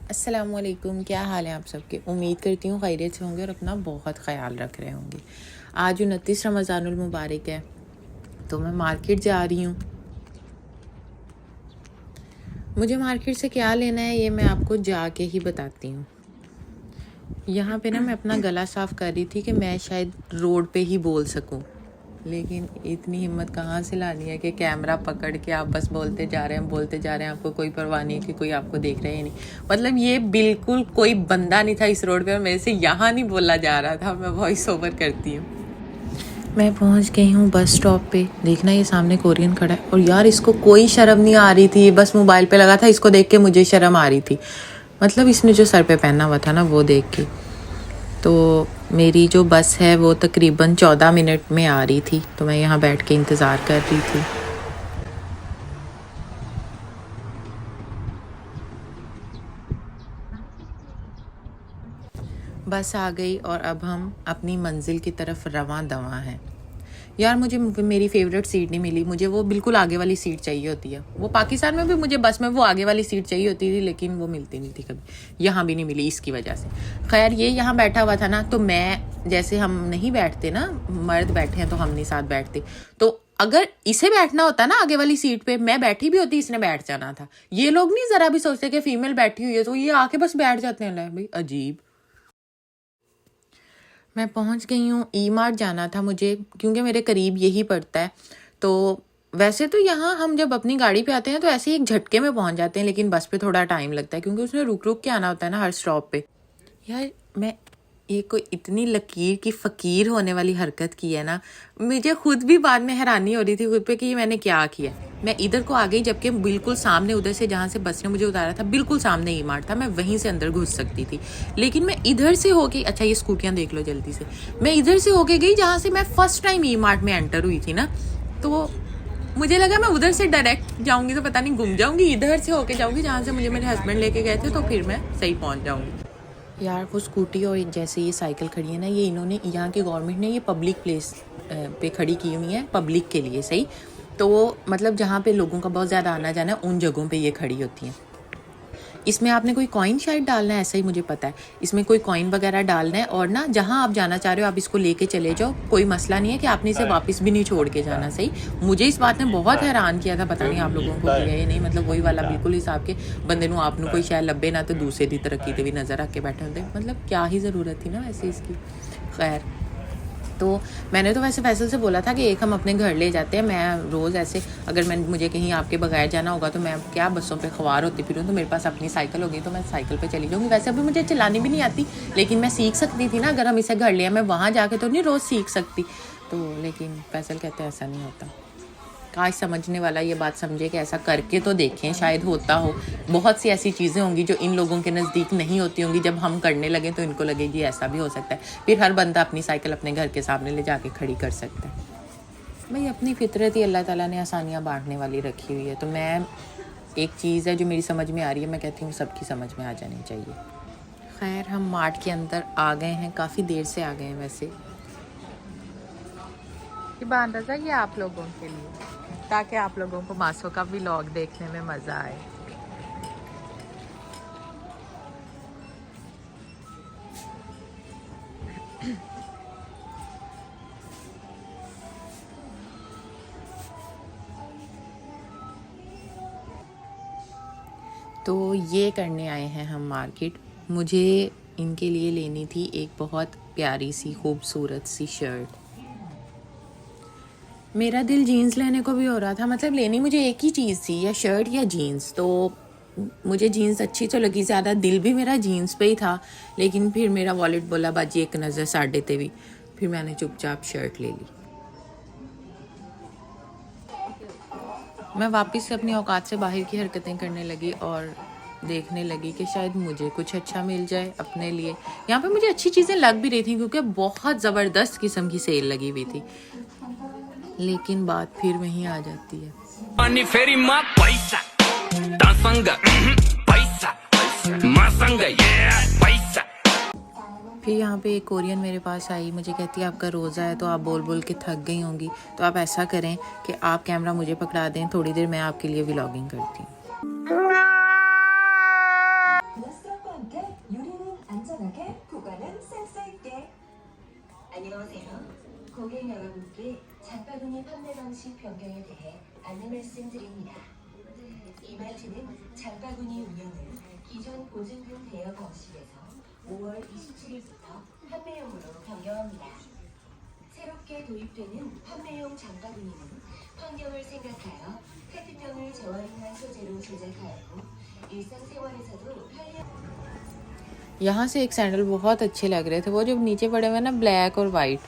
अस्सलामुअलैकुम, क्या हाल है आप सबके। उम्मीद करती हूँ खैरियत से होंगे और अपना बहुत ख्याल रख रहे होंगे। आज 29 रमज़ानुल मुबारक है, तो मैं मार्केट जा रही हूँ। मुझे मार्केट से क्या लेना है ये मैं आपको जाके ही बताती हूँ। यहाँ पे ना मैं अपना गला साफ़ कर रही थी कि मैं शायद रोड पे ही बोल सकूँ, लेकिन इतनी हिम्मत कहाँ से लानी है कि कैमरा पकड़ के आप बस बोलते जा रहे हैं, आपको कोई परवाह नहीं कि कोई आपको देख रहा है नहीं। मतलब ये बिल्कुल कोई बंदा नहीं था इस रोड पे और मेरे से यहाँ नहीं बोला जा रहा था। मैं वॉइस ओवर करती हूँ। मैं पहुँच गई हूँ बस स्टॉप पे। देखना ये सामने कोरियन खड़ा है और यार इसको कोई शर्म नहीं आ रही थी, बस मोबाइल पे लगा था। इसको देख के मुझे शर्म आ रही थी, मतलब इसने जो सर पे पहना हुआ था ना वो देख के। तो मेरी जो बस है वो तकरीबन 14 मिनट में आ रही थी, तो मैं यहाँ बैठ के इंतज़ार कर रही थी। बस आ गई और अब हम अपनी मंजिल की तरफ रवां दवां हैं। यार मुझे मेरी फेवरेट सीट नहीं मिली, मुझे वो बिल्कुल आगे वाली सीट चाहिए होती है। वो पाकिस्तान में भी मुझे बस में वो आगे वाली सीट चाहिए होती थी, लेकिन वो मिलती नहीं थी कभी। यहाँ भी नहीं मिली इसकी वजह से। खैर ये यहाँ बैठा हुआ था ना, तो मैं जैसे हम नहीं बैठते ना, मर्द बैठे हैं तो हम नहीं साथ बैठते, तो अगर इसे बैठना होता ना आगे वाली सीट पे, मैं बैठी भी होती, इसने बैठ जाना था। ये लोग नहीं जरा भी सोचते कि फीमेल बैठी हुई है तो ये आके बस बैठ जाते हैं। भाई अजीब। मैं पहुंच गई हूँ। ई मार्ट जाना था मुझे, क्योंकि मेरे करीब यही पड़ता है। तो वैसे तो यहाँ हम जब अपनी गाड़ी पे आते हैं तो ऐसे ही एक झटके में पहुंच जाते हैं, लेकिन बस पे थोड़ा टाइम लगता है क्योंकि उसमें रुक रुक के आना होता है ना हर स्टॉप पे। यार मैं ये कोई इतनी लकीर की फ़कीर होने वाली हरकत की है ना, मुझे खुद भी बाद में हैरानी हो रही थी खुद पे कि ये मैंने क्या किया। मैं इधर को आ गई, जबकि बिल्कुल सामने उधर से जहाँ से बस ने मुझे उतारा था बिल्कुल सामने ई मार्ट था, मैं वहीं से अंदर घुस सकती थी। लेकिन मैं इधर से होके, अच्छा ये स्कूटियाँ देख लो जल्दी से, मैं इधर से होके गई जहाँ से मैं फर्स्ट टाइम ई मार्ट में एंटर हुई थी ना। तो मुझे लगा मैं उधर से डायरेक्ट जाऊँगी तो पता नहीं गुम जाऊँगी, इधर से होके जाऊँगी जहाँ से मुझे मेरे हस्बैंड लेके गए थे, तो फिर मैं सही पहुँच जाऊँगी। यार वो स्कूटी और जैसे ये साइकिल खड़ी है ना, ये इन्होंने यहाँ की गवर्नमेंट ने ये पब्लिक प्लेस पे खड़ी की हुई है, पब्लिक के लिए सही। तो मतलब जहाँ पे लोगों का बहुत ज़्यादा आना जाना है उन जगहों पे ये खड़ी होती हैं। इसमें आपने कोई कॉइन शायद डालना है, ऐसा ही मुझे पता है। इसमें कोई कॉइन वगैरह डालना है और ना जहाँ आप जाना चाह रहे हो आप इसको लेके चले जाओ, कोई मसला नहीं है कि आपने इसे वापस भी नहीं छोड़ के जाना सही। मुझे इस बात ने बहुत हैरान किया था, पता नहीं आप लोगों को किया या नहीं। मतलब वही वाला बिल्कुल हिसाब के बंदे नू आपनू कोई शायद लब्बे ना तो दूसरे दी तरक्की ते भी नज़र रख के बैठे होते। मतलब क्या ही ज़रूरत थी ना वैसे इसकी। खैर तो मैंने तो वैसे फैसल से बोला था कि एक हम अपने घर ले जाते हैं। मैं रोज़ ऐसे अगर मुझे कहीं आपके बगैर जाना होगा तो मैं क्या बसों पे ख्वार होती फिरूँ, तो मेरे पास अपनी साइकिल होगी तो मैं साइकिल पे चली जाऊँगी। वैसे अभी मुझे चलानी भी नहीं आती, लेकिन मैं सीख सकती थी ना। अगर हम इसे घर लिया, मैं वहाँ जाके तो नहीं रोज़ सीख सकती। तो लेकिन फैसल कहते हैं ऐसा नहीं होता। काश समझने वाला ये बात समझे कि ऐसा करके तो देखें, शायद होता हो। बहुत सी ऐसी चीज़ें होंगी जो इन लोगों के नज़दीक नहीं होती होंगी, जब हम करने लगें तो इनको लगेगी ऐसा भी हो सकता है। फिर हर बंदा अपनी साइकिल अपने घर के सामने ले जाके खड़ी कर सकता है। भाई अपनी फितरत ही अल्लाह ताला ने आसानियाँ बांटने वाली रखी हुई है। तो मैं एक चीज़ है जो मेरी समझ में आ रही है, मैं कहती हूँ सबकी समझ में आ जानी चाहिए। खैर हम मार्ट के अंदर आ गए हैं, काफ़ी देर से आ गए हैं वैसे। ये बांधा ये आप लोगों के लिए, ताकि आप लोगों को मासो का व्लॉग देखने में मज़ा आए। तो ये करने आए हैं हम मार्केट। मुझे इनके लिए लेनी थी एक बहुत प्यारी सी खूबसूरत सी शर्ट। मेरा दिल जीन्स लेने को भी हो रहा था, मतलब लेनी मुझे एक ही चीज़ थी, या शर्ट या जीन्स। तो मुझे जीन्स अच्छी तो लगी ज़्यादा, दिल भी मेरा जीन्स पे ही था। लेकिन फिर मेरा वॉलेट बोला बाजी एक नज़र साढ़े ते भी, फिर मैंने चुपचाप शर्ट ले ली। मैं वापस से अपनी औकात से बाहर की हरकतें करने लगी और देखने लगी कि शायद मुझे कुछ अच्छा मिल जाए अपने लिए। यहाँ पे मुझे अच्छी चीज़ें लग भी रही थी क्योंकि बहुत ज़बरदस्त किस्म की सेल लगी हुई थी, लेकिन बात फिर वहीं आ जाती है। फिर यहाँ पे एक कोरियन मेरे पास आई, मुझे कहती है आपका रोज़ा है तो आप बोल बोल के थक गई होंगी, तो आप ऐसा करें कि आप कैमरा मुझे पकड़ा दें, थोड़ी देर मैं आपके लिए व्लॉगिंग करती हूँ। 장바구니 판매 방식 변경에 대해 안내 말씀드립니다. 이마트는 장바구니 운영을 기존 보증금 대여 방식에서 5월 27일부터 판매용으로 변경합니다. 새롭게 도입되는 판매용 장바구니는 환경을 생각하여 페트병을 저활용한 소재로 제작하였고 일상생활에서도 편리한 यहाँ से एक सैंडल बहुत अच्छे लग रहे थे, वो जो नीचे पड़े हुए ना ब्लैक और वाइट,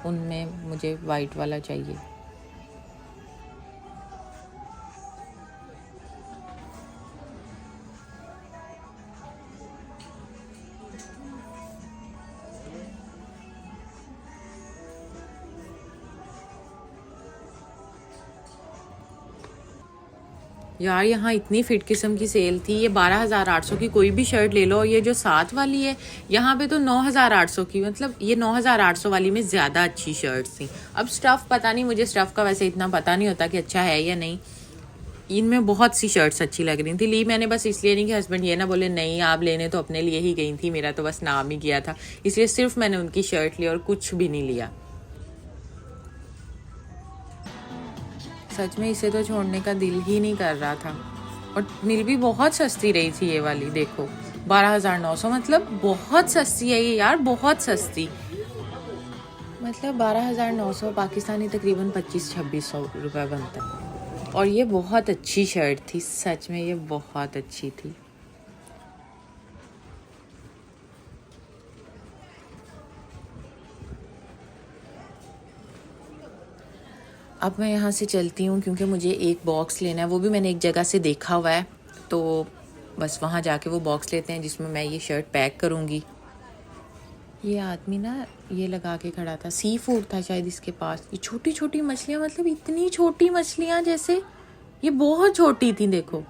उनमें मुझे वाइट वाला चाहिए। यार यहाँ इतनी फिट किस्म की सेल थी, ये 12,800 की कोई भी शर्ट ले लो, और ये जो साथ वाली है यहाँ पे तो 9,800 की, मतलब ये 9,800 वाली में ज़्यादा अच्छी शर्ट्स थी। अब स्टफ़ पता नहीं, मुझे स्टफ़ का वैसे इतना पता नहीं होता कि अच्छा है या नहीं। इनमें बहुत सी शर्ट्स अच्छी लग रही थी, ली मैंने बस इसलिए नहीं कि हस्बैंड ये ना बोले नहीं आप लेने तो अपने लिए ही गई थी, मेरा तो बस नाम ही किया था, इसलिए सिर्फ मैंने उनकी शर्ट ली और कुछ भी नहीं लिया। सच में इसे तो छोड़ने का दिल ही नहीं कर रहा था। और मिल भी बहुत सस्ती रही थी ये वाली, देखो 12,900, मतलब बहुत सस्ती है ये यार, बहुत सस्ती। मतलब 12,900 पाकिस्तानी तकरीबन 2500-2600 रुपये बनता है। और ये बहुत अच्छी शर्ट थी, सच में ये बहुत अच्छी थी। अब मैं यहाँ से चलती हूँ क्योंकि मुझे एक बॉक्स लेना है, वो भी मैंने एक जगह से देखा हुआ है, तो बस वहाँ जाके वो बॉक्स लेते हैं जिसमें मैं ये शर्ट पैक करूँगी। ये आदमी ना ये लगा के खड़ा था, सी फूड था शायद इसके पास। ये छोटी छोटी मछलियाँ, मतलब इतनी छोटी मछलियाँ, जैसे ये बहुत छोटी थी देखो।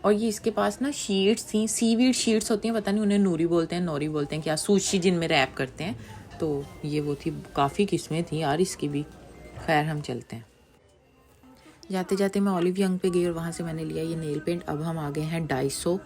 और ये इसके पास ना शीट्स थी, सीवीड शीट्स होती हैं, पता नहीं उन्हें नूरी बोलते हैं, नोरी बोलते हैं क्या, सुशी जिनमें रैप करते हैं, तो ये वो थी। काफ़ी किस्में थी यार इसकी भी। खैर हम चलते हैं। जाते जाते मैं ऑलिव यंग पे गई और वहाँ से मैंने लिया ये नेल पेंट। अब हम आ गए हैं डाइसो।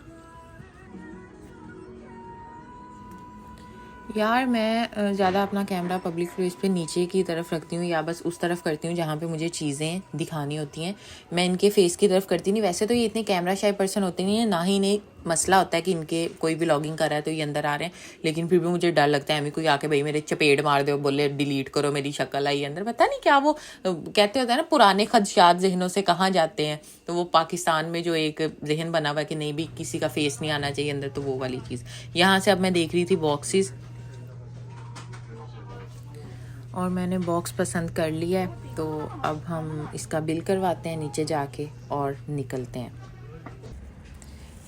यार मैं ज़्यादा अपना कैमरा पब्लिक प्लेस पे नीचे की तरफ रखती हूँ, या बस उस तरफ करती हूँ जहाँ पे मुझे चीज़ें दिखानी होती हैं। मैं इनके फेस की तरफ करती नहीं। वैसे तो ये इतने कैमरा शाय पर्सन होते नहीं है, ना ही इन्हें मसला होता है कि इनके कोई भी व्लॉगिंग कर रहा है तो ये अंदर आ रहे हैं, लेकिन फिर भी मुझे डर लगता है हमें कोई आके भाई मेरे चपेट मार दे, बोले डिलीट करो मेरी शक्ल आई अंदर। पता नहीं क्या वो कहते होते हैं ना, पुराने खदशात जहनों से कहाँ जाते हैं, तो वो पाकिस्तान में जो एक जहन बना हुआ है कि नहीं भी किसी का फेस नहीं आना चाहिए अंदर, तो वो वाली चीज़। यहाँ से अब मैं देख रही थी बॉक्सेस, और मैंने बॉक्स पसंद कर लिया है, तो अब हम इसका बिल करवाते हैं नीचे जाके और निकलते हैं।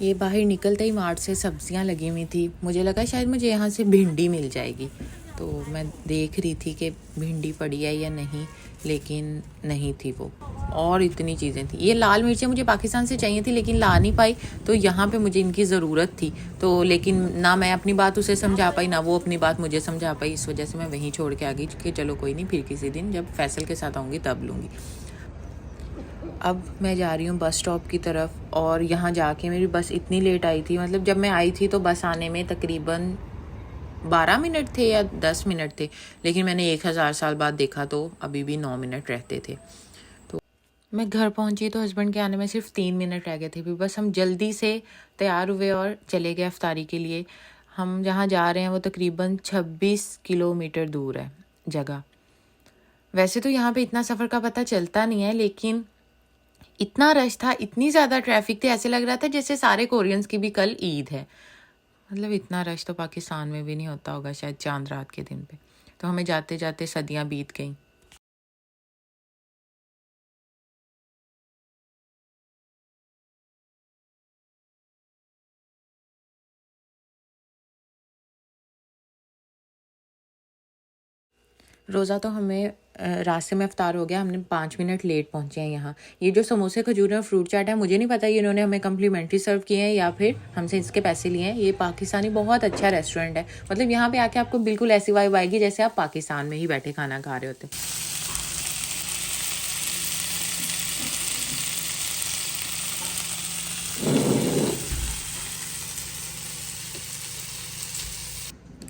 ये बाहर निकलते ही मार्ट से सब्जियां लगी हुई थी, मुझे लगा शायद मुझे यहाँ से भिंडी मिल जाएगी, तो मैं देख रही थी कि भिंडी पड़ी है या नहीं, लेकिन नहीं थी वो। और इतनी चीज़ें थी। ये लाल मिर्चें मुझे पाकिस्तान से चाहिए थी लेकिन ला नहीं पाई, तो यहाँ पे मुझे इनकी ज़रूरत थी, तो लेकिन ना मैं अपनी बात उसे समझा पाई, ना वो अपनी बात मुझे समझा पाई, इस वजह से मैं वहीं छोड़ के आ गई कि चलो कोई नहीं, फिर किसी दिन जब फैसल के साथ आऊँगी तब लूँगी। अब मैं जा रही हूँ बस स्टॉप की तरफ, और यहाँ जाके मेरी बस इतनी लेट आई थी, मतलब जब मैं आई थी तो बस आने में तकरीबन 12 मिनट थे या 10 मिनट थे, लेकिन मैंने 1000 साल बाद देखा तो अभी भी 9 मिनट रहते थे। तो मैं घर पहुंची तो हस्बैंड के आने में सिर्फ 3 मिनट रह गए थे, फिर बस हम जल्दी से तैयार हुए और चले गए अफ्तारी के लिए। हम जहाँ जा रहे हैं वो तकरीबन 26 किलोमीटर दूर है जगह। वैसे तो यहाँ पे इतना सफ़र का पता चलता नहीं है, लेकिन इतना रश था, इतनी ज़्यादा ट्रैफिक थी, ऐसे लग रहा था जैसे सारे कोरियंस की भी कल ईद है। मतलब इतना रश तो पाकिस्तान में भी नहीं होता होगा शायद चांद रात के दिन पे। तो हमें जाते जाते सदियां बीत गईं। रोज़ा तो हमें रास्ते में अफ्तार हो गया, हमने 5 मिनट लेट पहुँचे हैं यहाँ। ये जो समोसे खजूरें और फ्रूट चाट है, मुझे नहीं पता ये इन्होंने हमें कम्प्लीमेंट्री सर्व किए हैं या फिर हमसे इसके पैसे लिए हैं। ये पाकिस्तानी बहुत अच्छा रेस्टोरेंट है, मतलब यहाँ पे आके आपको बिल्कुल ऐसी वाइब आएगी जैसे आप पाकिस्तान में ही बैठे खाना खा रहे होते।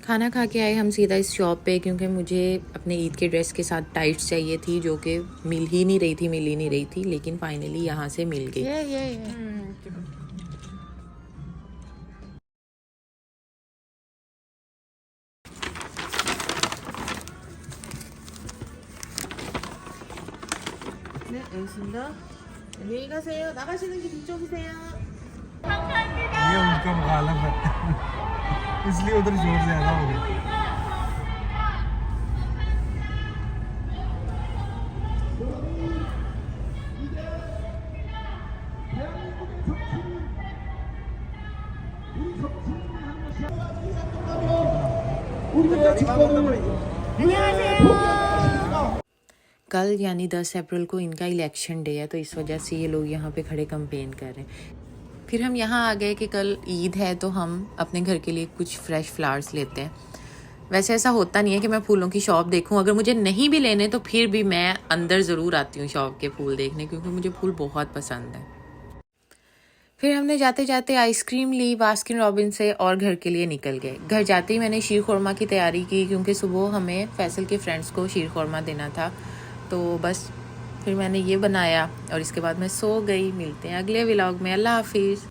खाना खा के आए हम सीधा इस शॉप पे, क्योंकि मुझे अपने ईद के ड्रेस के साथ टाइट्स चाहिए थी जो कि मिल ही नहीं रही थी, लेकिन फाइनली यहाँ से मिल गई। 네, 여기 있습니다. 안녕히 가세요. 나가시는 길 이쪽이세요. ये उनका मुखालफ है इसलिए उधर जोर ज्यादा हो गया। कल यानी 10 अप्रैल को इनका इलेक्शन डे है, तो इस वजह से ये लोग यहाँ पे खड़े कंपेन कर रहे हैं। फिर हम यहाँ आ गए कि कल ईद है तो हम अपने घर के लिए कुछ फ्रेश फ्लावर्स लेते हैं। वैसे ऐसा होता नहीं है कि मैं फूलों की शॉप देखूं, अगर मुझे नहीं भी लेने तो फिर भी मैं अंदर ज़रूर आती हूँ शॉप के फूल देखने, क्योंकि मुझे फूल बहुत पसंद है। फिर हमने जाते जाते आइसक्रीम ली बास्किन रॉबिन से और घर के लिए निकल गए। घर जाते ही मैंने शीर खुरमा की तैयारी की, क्योंकि सुबह हमें फैसल के फ्रेंड्स को शीर खुरमा देना था। तो बस फिर मैंने ये बनाया और इसके बाद मैं सो गई। मिलते हैं अगले व्लॉग में। अल्लाह हाफिज़।